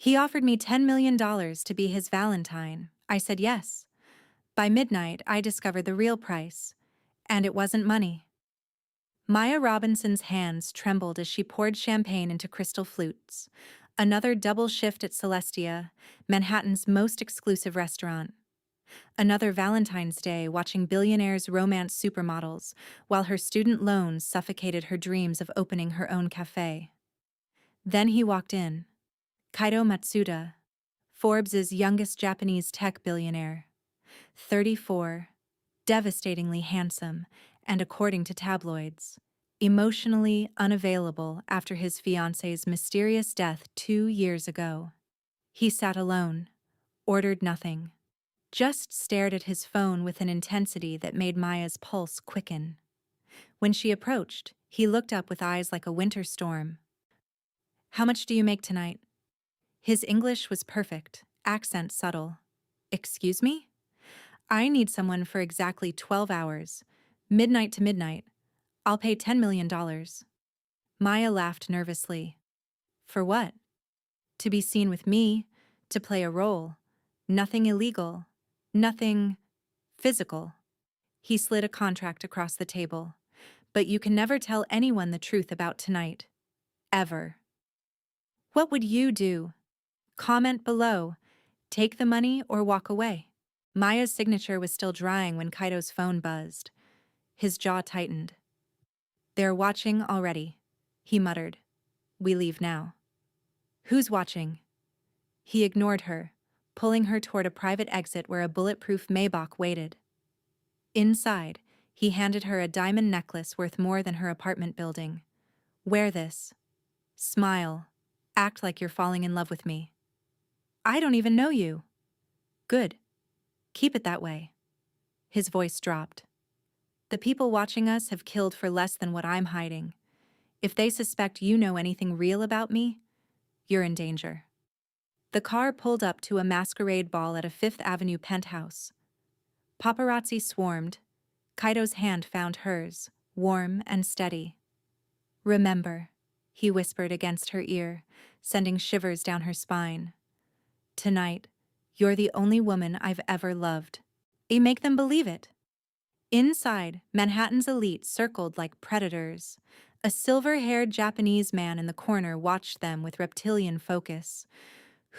He offered me $10 million to be his Valentine. I said yes. By midnight, I discovered the real price. And it wasn't money. Maya Robinson's hands trembled as she poured champagne into crystal flutes. Another double shift at Celestia, Manhattan's most exclusive restaurant. Another Valentine's Day watching Billionaire's romance supermodels, while her student loans suffocated her dreams of opening her own cafe. Then he walked in. Kaito Matsuda, Forbes's youngest Japanese tech billionaire. 34, devastatingly handsome, and according to tabloids, emotionally unavailable after his fiancée's mysterious death 2 years ago. He sat alone, ordered nothing, just stared at his phone with an intensity that made Maya's pulse quicken. When she approached, he looked up with eyes like a winter storm. "How much do you make tonight?" His English was perfect, accent subtle. "Excuse me?" "I need someone for exactly 12 hours. Midnight to midnight. I'll pay $10 million. Maya laughed nervously. "For what?" "To be seen with me, to play a role. Nothing illegal. Nothing physical." He slid a contract across the table. "But you can never tell anyone the truth about tonight. Ever." "What would you do?" Comment below. Take the money or walk away. Maya's signature was still drying when Kaito's phone buzzed. His jaw tightened. "They're watching already," he muttered. "We leave now." "Who's watching?" He ignored her, pulling her toward a private exit where a bulletproof Maybach waited. Inside, he handed her a diamond necklace worth more than her apartment building. "Wear this. Smile. Act like you're falling in love with me." "I don't even know you." "Good. Keep it that way." His voice dropped. "The people watching us have killed for less than what I'm hiding. If they suspect you know anything real about me, you're in danger." The car pulled up to a masquerade ball at a Fifth Avenue penthouse. Paparazzi swarmed. Kaito's hand found hers, warm and steady. "Remember," he whispered against her ear, sending shivers down her spine. "Tonight, you're the only woman I've ever loved." You make them believe it. Inside, Manhattan's elite circled like predators. A silver-haired Japanese man in the corner watched them with reptilian focus.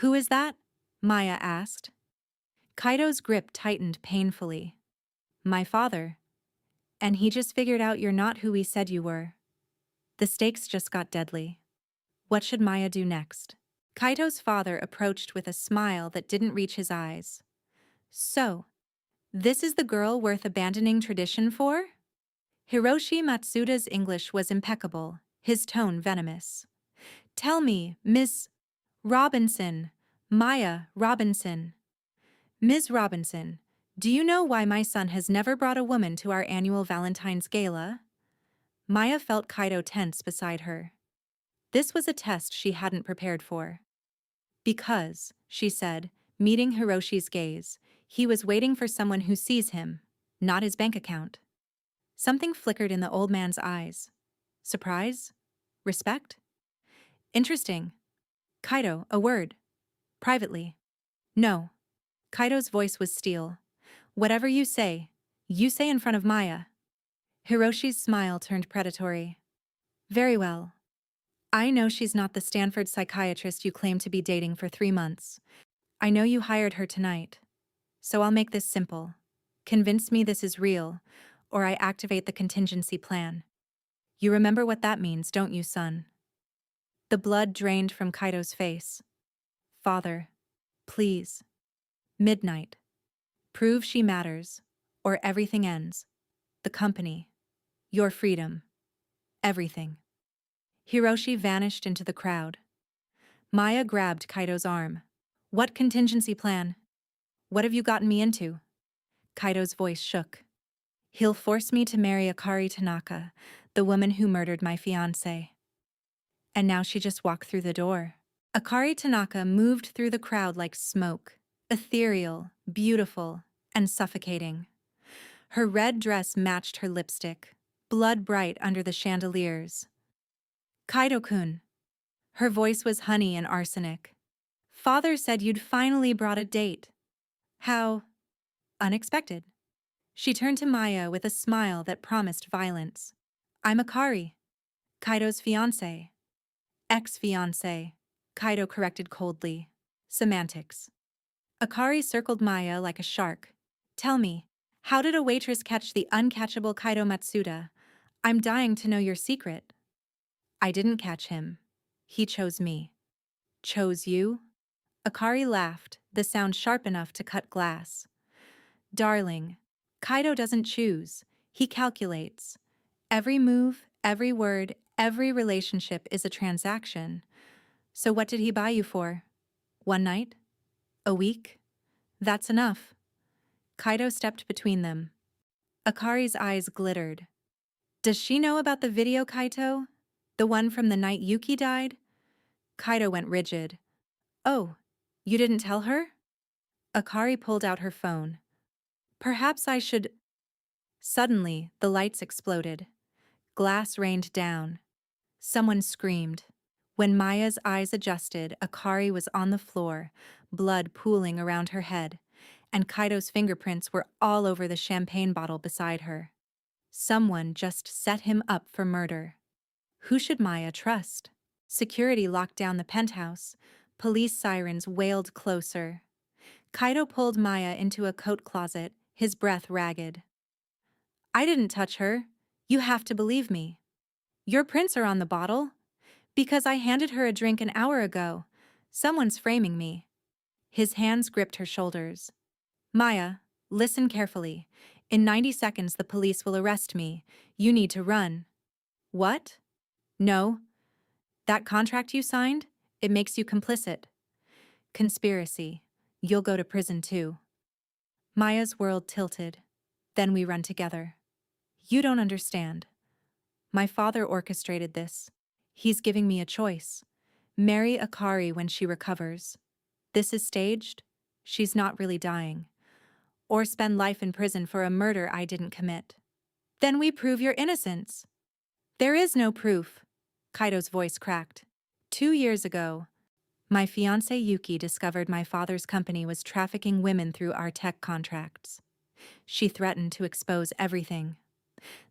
"Who is that?" Maya asked. Kaito's grip tightened painfully. "My father. And he just figured out you're not who he said you were." The stakes just got deadly. What should Maya do next? Kaito's father approached with a smile that didn't reach his eyes. "So, this is the girl worth abandoning tradition for?" Hiroshi Matsuda's English was impeccable, his tone venomous. "Tell me, Miss Robinson, Maya Robinson. Ms. Robinson, do you know why my son has never brought a woman to our annual Valentine's Gala?" Maya felt Kaito tense beside her. This was a test she hadn't prepared for. "Because," she said, meeting Hiroshi's gaze, "he was waiting for someone who sees him, not his bank account." Something flickered in the old man's eyes. Surprise? Respect? "Interesting. Kaito, a word. Privately." "No." Kaito's voice was steel. "Whatever you say in front of Maya." Hiroshi's smile turned predatory. "Very well. I know she's not the Stanford psychiatrist you claim to be dating for 3 months. I know you hired her tonight. So I'll make this simple. Convince me this is real, or I activate the contingency plan. You remember what that means, don't you, son?" The blood drained from Kaito's face. "Father, please. Midnight. Prove she matters, or everything ends. The company. Your freedom. Everything." Hiroshi vanished into the crowd. Maya grabbed Kaito's arm. "What contingency plan? What have you gotten me into?" Kaito's voice shook. "He'll force me to marry Akari Tanaka, the woman who murdered my fiancé." And now she just walked through the door. Akari Tanaka moved through the crowd like smoke, ethereal, beautiful, and suffocating. Her red dress matched her lipstick, blood bright under the chandeliers. "Kaito-kun." Her voice was honey and arsenic. Father said you'd finally brought a date. How unexpected. She turned to Maya with a smile that promised violence. I'm Akari, Kaido's fiancé. Ex-fiancé, Kaido corrected coldly. Semantics. Akari circled Maya like a shark. Tell me, how did a waitress catch the uncatchable Kaido Matsuda? I'm dying to know your secret. I didn't catch him. He chose me. Chose you? Akari laughed, the sound sharp enough to cut glass. Darling, Kaido doesn't choose. He calculates. Every move, every word, every relationship is a transaction. So what did he buy you for? One night? A week? That's enough. Kaido stepped between them. Akari's eyes glittered. Does she know about the video, Kaito? The one from the night Yuki died? Kaido went rigid. Oh, you didn't tell her? Akari pulled out her phone. Perhaps I should... Suddenly, the lights exploded. Glass rained down. Someone screamed. When Maya's eyes adjusted, Akari was on the floor, blood pooling around her head, and Kaido's fingerprints were all over the champagne bottle beside her. Someone just set him up for murder. Who should Maya trust? Security locked down the penthouse. Police sirens wailed closer. Kaido pulled Maya into a coat closet, his breath ragged. I didn't touch her. You have to believe me. Your prints are on the bottle. Because I handed her a drink an hour ago. Someone's framing me. His hands gripped her shoulders. Maya, listen carefully. In 90 seconds the police will arrest me. You need to run. What? No. That contract you signed? It makes you complicit. Conspiracy. You'll go to prison too. Maya's world tilted. Then we run together. You don't understand. My father orchestrated this. He's giving me a choice. Marry Akari when she recovers. This is staged. She's not really dying. Or spend life in prison for a murder I didn't commit. Then we prove your innocence. There is no proof. Kaido's voice cracked. 2 years ago, my fiancé Yuki discovered my father's company was trafficking women through our tech contracts. She threatened to expose everything.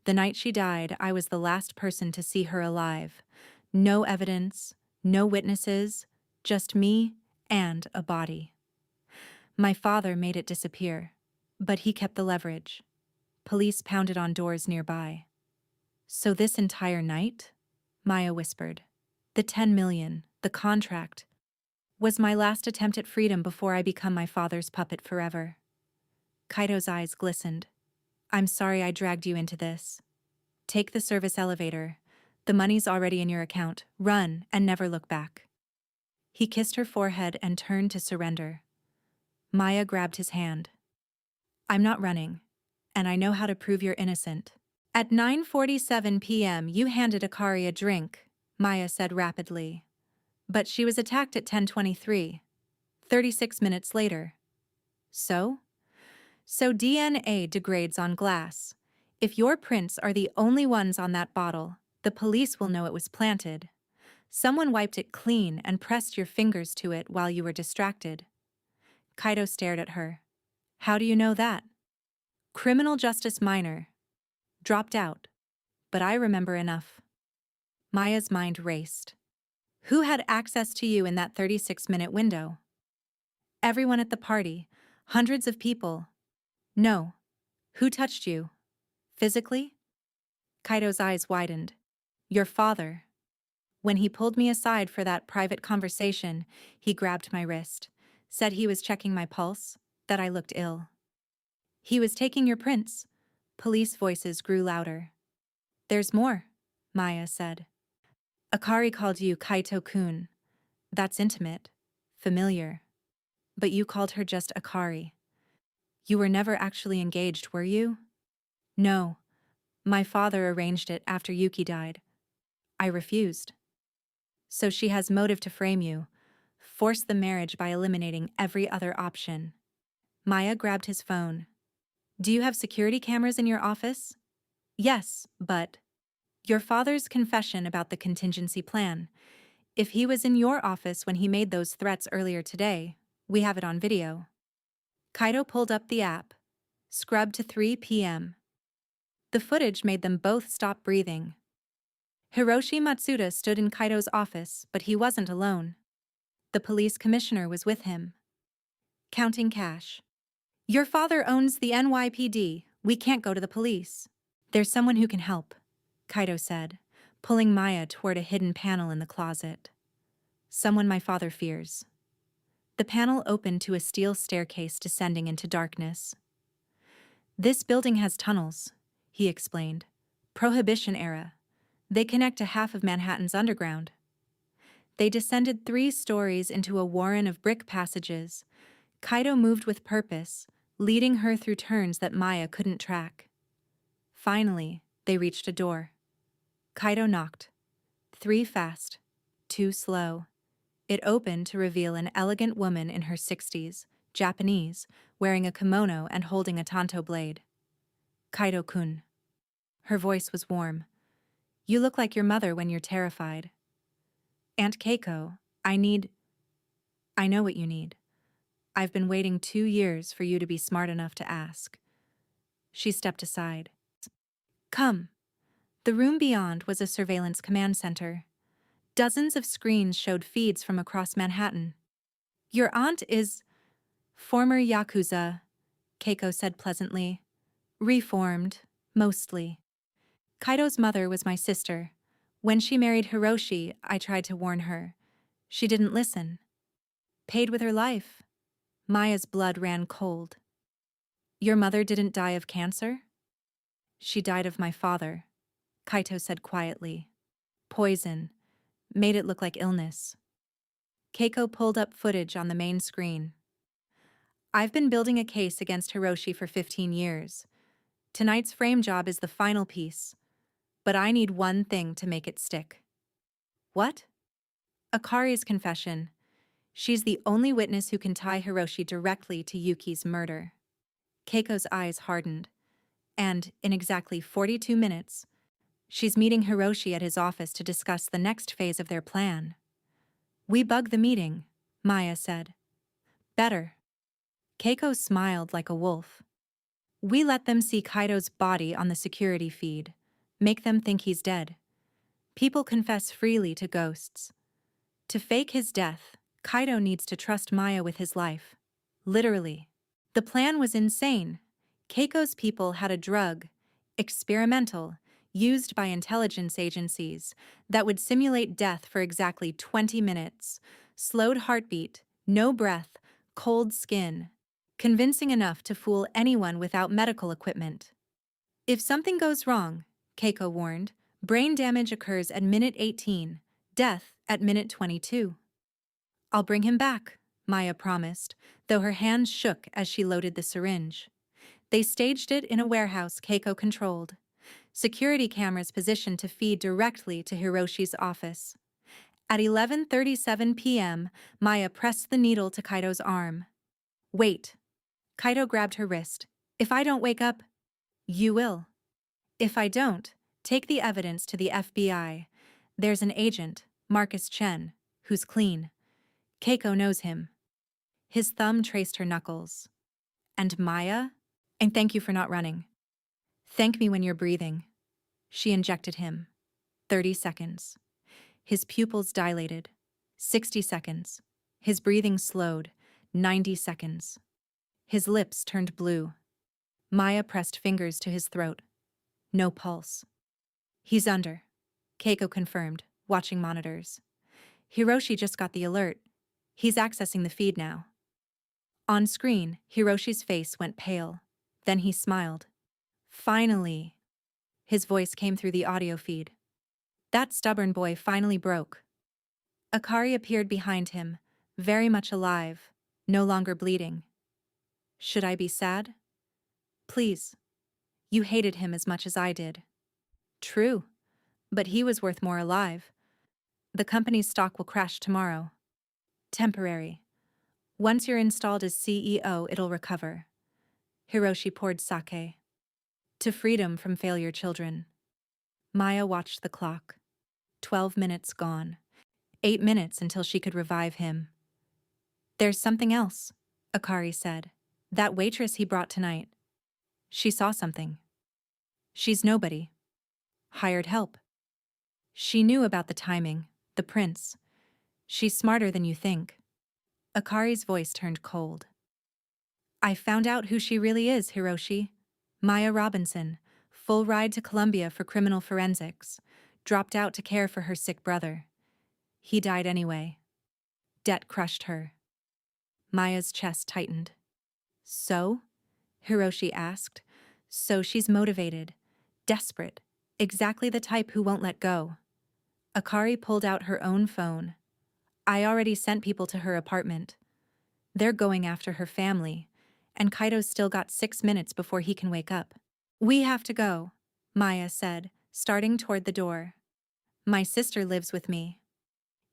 The night she died, I was the last person to see her alive. No evidence, no witnesses, just me and a body. My father made it disappear, but he kept the leverage. Police pounded on doors nearby. So this entire night? Maya whispered. The 10 million, the contract, was my last attempt at freedom before I become my father's puppet forever. Kaido's eyes glistened. I'm sorry I dragged you into this. Take the service elevator. The money's already in your account. Run and never look back. He kissed her forehead and turned to surrender. Maya grabbed his hand. I'm not running, and I know how to prove you're innocent. At 9:47 p.m. you handed Akari a drink, Maya said rapidly. But she was attacked at 10:23, 36 minutes later. So? So DNA degrades on glass. If your prints are the only ones on that bottle, the police will know it was planted. Someone wiped it clean and pressed your fingers to it while you were distracted. Kaido stared at her. How do you know that? Criminal justice minor. Dropped out. But I remember enough. Maya's mind raced. Who had access to you in that 36-minute window? Everyone at the party. Hundreds of people. No. Who touched you? Physically? Kaido's eyes widened. Your father. When he pulled me aside for that private conversation, he grabbed my wrist, said he was checking my pulse, that I looked ill. He was taking your prints. Police voices grew louder. There's more, Maya said. Akari called you Kaito-kun. That's intimate, familiar. But you called her just Akari. You were never actually engaged, were you? No. My father arranged it after Yuki died. I refused. So she has motive to frame you, force the marriage by eliminating every other option. Maya grabbed his phone. Do you have security cameras in your office? Yes, but... Your father's confession about the contingency plan. If he was in your office when he made those threats earlier today, we have it on video. Kaido pulled up the app. Scrub to 3 p.m. The footage made them both stop breathing. Hiroshi Matsuda stood in Kaido's office, but he wasn't alone. The police commissioner was with him. Counting cash. Your father owns the NYPD. We can't go to the police. There's someone who can help, Kaido said, pulling Maya toward a hidden panel in the closet. Someone my father fears. The panel opened to a steel staircase descending into darkness. This building has tunnels, he explained. Prohibition era. They connect to half of Manhattan's underground. They descended 3 stories into a warren of brick passages. Kaido moved with purpose, leading her through turns that Maya couldn't track. Finally, they reached a door. Kaido knocked. 3 fast, 2 slow. It opened to reveal an elegant woman in her 60s, Japanese, wearing a kimono and holding a tanto blade. Kaido-kun. Her voice was warm. You look like your mother when you're terrified. Aunt Keiko, I know what you need. I've been waiting 2 years for you to be smart enough to ask. She stepped aside. Come. The room beyond was a surveillance command center. Dozens of screens showed feeds from across Manhattan. Your aunt is former Yakuza, Keiko said pleasantly. Reformed, mostly. Kaido's mother was my sister. When she married Hiroshi, I tried to warn her. She didn't listen. Paid with her life. Maya's blood ran cold. Your mother didn't die of cancer? She died of my father, Kaito said quietly. Poison. Made it look like illness. Keiko pulled up footage on the main screen. I've been building a case against Hiroshi for 15 years. Tonight's frame job is the final piece. But I need one thing to make it stick. What? Akari's confession. She's the only witness who can tie Hiroshi directly to Yuki's murder. Keiko's eyes hardened. And, in exactly 42 minutes, she's meeting Hiroshi at his office to discuss the next phase of their plan. We bug the meeting, Maya said. Better. Keiko smiled like a wolf. We let them see Kaido's body on the security feed. Make them think he's dead. People confess freely to ghosts. To fake his death, Kaido needs to trust Maya with his life. Literally. The plan was insane. Keiko's people had a drug, experimental, used by intelligence agencies, that would simulate death for exactly 20 minutes. Slowed heartbeat, no breath, cold skin. Convincing enough to fool anyone without medical equipment. If something goes wrong, Keiko warned, brain damage occurs at minute 18, death at minute 22. I'll bring him back, Maya promised, though her hands shook as she loaded the syringe. They staged it in a warehouse Keiko controlled. Security cameras positioned to feed directly to Hiroshi's office. At 11:37 p.m., Maya pressed the needle to Kaido's arm. Wait. Kaido grabbed her wrist. If I don't wake up, you will. If I don't, take the evidence to the FBI. There's an agent, Marcus Chen, who's clean. Keiko knows him. His thumb traced her knuckles. And Maya? And thank you for not running. Thank me when you're breathing. She injected him. 30 seconds. His pupils dilated. 60 seconds. His breathing slowed. 90 seconds. His lips turned blue. Maya pressed fingers to his throat. No pulse. He's under, Keiko confirmed, watching monitors. Hiroshi just got the alert. He's accessing the feed now. On screen, Hiroshi's face went pale. Then he smiled. Finally. His voice came through the audio feed. That stubborn boy finally broke. Akari appeared behind him, very much alive, no longer bleeding. Should I be sad? Please. You hated him as much as I did. True. But he was worth more alive. The company's stock will crash tomorrow. Temporary. Once you're installed as CEO, it'll recover. Hiroshi poured sake. To freedom from failure children. Maya watched the clock. 12 minutes gone. 8 minutes until she could revive him. "There's something else," Akari said. "That waitress he brought tonight. She saw something. She's nobody. Hired help. She knew about the timing, the prince. She's smarter than you think." Akari's voice turned cold. "I found out who she really is, Hiroshi. Maya Robinson, full ride to Columbia for criminal forensics. Dropped out to care for her sick brother. He died anyway. Debt crushed her." Maya's chest tightened. "So?" Hiroshi asked. "So she's motivated, desperate, exactly the type who won't let go." Akari pulled out her own phone. "I already sent people to her apartment. They're going after her family, and Kaido's still got 6 minutes before he can wake up." "We have to go," Maya said, starting toward the door. "My sister lives with me."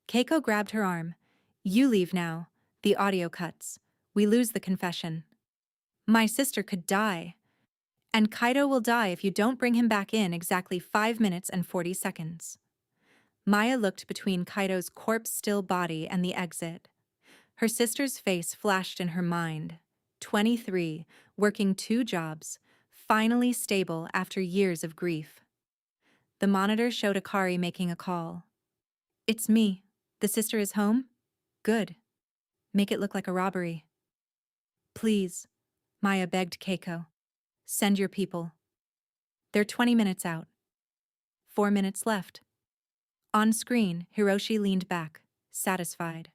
Keiko grabbed her arm. "You leave now. The audio cuts. We lose the confession." "My sister could die. And Kaido will die if you don't bring him back in exactly 5 minutes and 40 seconds. Maya looked between Kaido's corpse-still body and the exit. Her sister's face flashed in her mind. 23, working 2 jobs, finally stable after years of grief. The monitor showed Akari making a call. "It's me. The sister is home? Good. Make it look like a robbery." "Please," Maya begged Keiko. "Send your people. They're 20 minutes out. 4 minutes left." On screen, Hiroshi leaned back, satisfied.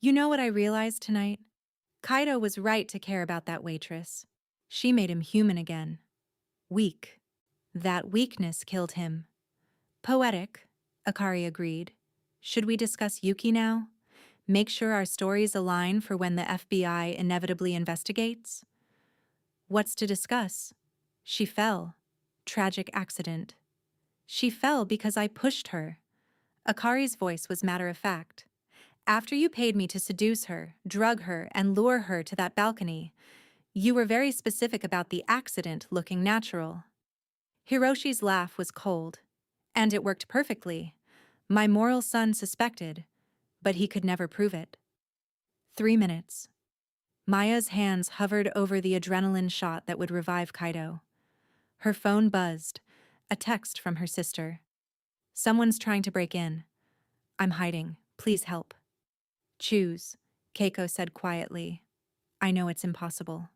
"You know what I realized tonight? Kaido was right to care about that waitress. She made him human again. Weak. That weakness killed him." "Poetic," Akari agreed. "Should we discuss Yuki now? Make sure our stories align for when the FBI inevitably investigates?" "What's to discuss? She fell. Tragic accident. She fell because I pushed her." Akari's voice was matter-of-fact. "After you paid me to seduce her, drug her, and lure her to that balcony, you were very specific about the accident looking natural." Hiroshi's laugh was cold. "And it worked perfectly. My moral son suspected, but he could never prove it." 3 minutes. Maya's hands hovered over the adrenaline shot that would revive Kaido. Her phone buzzed, a text from her sister. "Someone's trying to break in. I'm hiding. Please help." "Choose," Keiko said quietly. "I know it's impossible.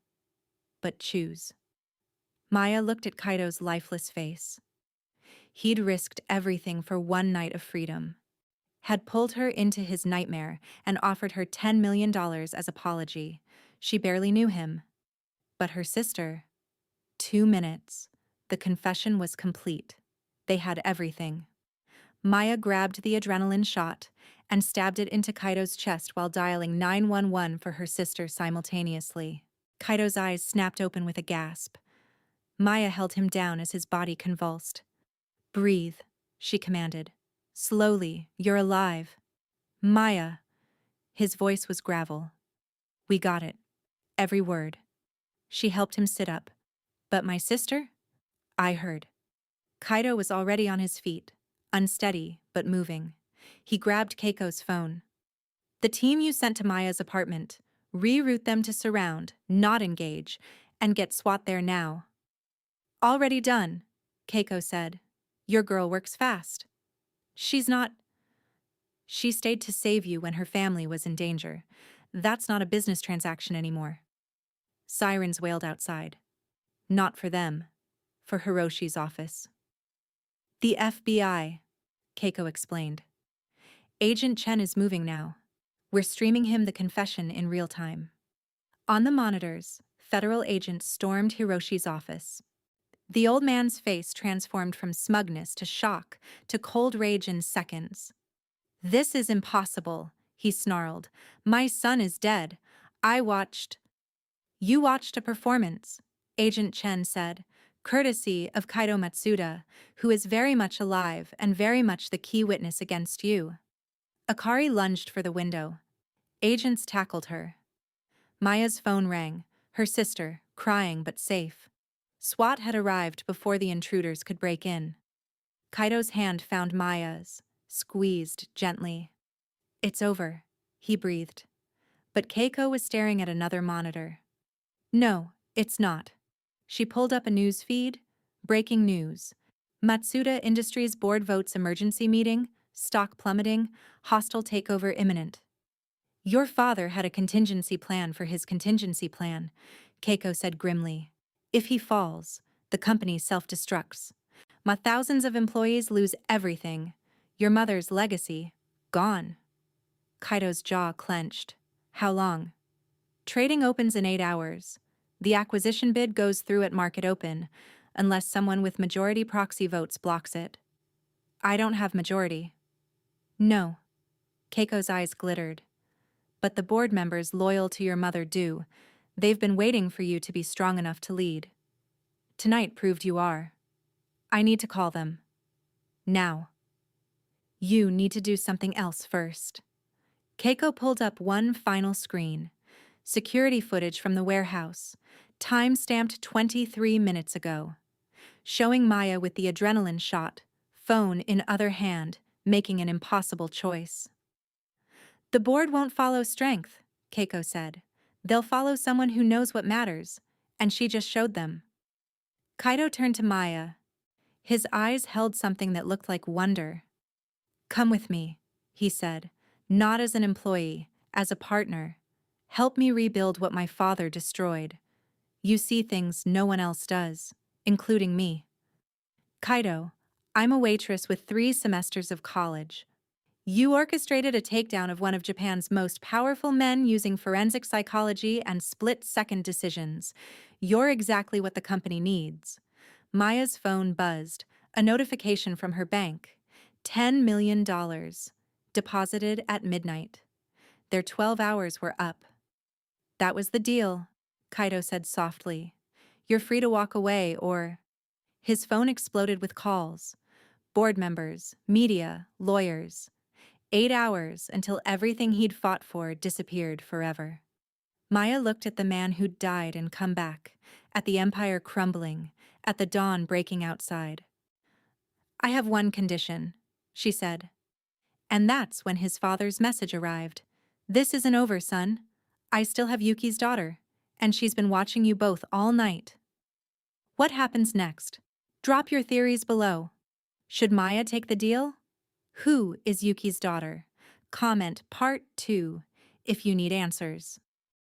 But choose." Maya looked at Kaido's lifeless face. He'd risked everything for one night of freedom. Had pulled her into his nightmare and offered her $10 million as apology. She barely knew him. But her sister... 2 minutes. The confession was complete. They had everything. Maya grabbed the adrenaline shot and stabbed it into Kaido's chest while dialing 911 for her sister simultaneously. Kaido's eyes snapped open with a gasp. Maya held him down as his body convulsed. "Breathe," she commanded. "Slowly, you're alive." "Maya." His voice was gravel. "We got it. Every word." She helped him sit up. "But my sister?" "I heard." Kaido was already on his feet, unsteady but moving. He grabbed Keiko's phone. "The team you sent to Maya's apartment, reroute them to surround, not engage, and get SWAT there now." "Already done," Keiko said. "Your girl works fast." "She's not..." "She stayed to save you when her family was in danger. That's not a business transaction anymore." Sirens wailed outside. Not for them. For Hiroshi's office. "The FBI," Keiko explained. "Agent Chen is moving now. We're streaming him the confession in real time." On the monitors, federal agents stormed Hiroshi's office. The old man's face transformed from smugness to shock to cold rage in seconds. "This is impossible," he snarled. "My son is dead. I watched..." "You watched a performance," Agent Chen said, "courtesy of Kaido Matsuda, who is very much alive and very much the key witness against you." Akari lunged for the window. Agents tackled her. Maya's phone rang, her sister, crying but safe. SWAT had arrived before the intruders could break in. Kaido's hand found Maya's. squeezed gently. It's over, he breathed. But Keiko was staring at another monitor. No, it's not. She pulled up a news feed. Breaking news. Matsuda Industries board votes emergency meeting, stock plummeting, hostile takeover imminent. Your father had a contingency plan for his contingency plan, Keiko said grimly. If he falls, the company self-destructs. My thousands of employees lose everything. Your mother's legacy, gone. Kaido's jaw clenched. How long? Trading opens in 8 hours. The acquisition bid goes through at market open, unless someone with majority proxy votes blocks it. I don't have majority. No. Keiko's eyes glittered. But the board members loyal to your mother do. They've been waiting for you to be strong enough to lead. Tonight proved you are. I need to call them. Now. You need to do something else first. Keiko pulled up one final screen. Security footage from the warehouse, time-stamped 23 minutes ago. Showing Maya with the adrenaline shot, phone in other hand, making an impossible choice. The board won't follow strength, Keiko said. They'll follow someone who knows what matters, and she just showed them. Kaido turned to Maya. His eyes held something that looked like wonder. Come with me, he said, not as an employee, as a partner. Help me rebuild what my father destroyed. You see things no one else does, including me. Kaido, I'm a waitress with 3 semesters of college. You orchestrated a takedown of one of Japan's most powerful men using forensic psychology and split-second decisions. You're exactly what the company needs. Maya's phone buzzed, a notification from her bank. $10 million. Deposited at midnight. Their 12 hours were up. That was the deal, Kaido said softly. You're free to walk away or... His phone exploded with calls. Board members, media, lawyers. 8 hours until everything he'd fought for disappeared forever. Maya looked at the man who'd died and come back, at the empire crumbling, at the dawn breaking outside. I have one condition, she said. And that's when his father's message arrived. This isn't over, son. I still have Yuki's daughter, and she's been watching you both all night. What happens next? Drop your theories below. Should Maya take the deal? Who is Yuki's daughter? Comment Part 2 if you need answers.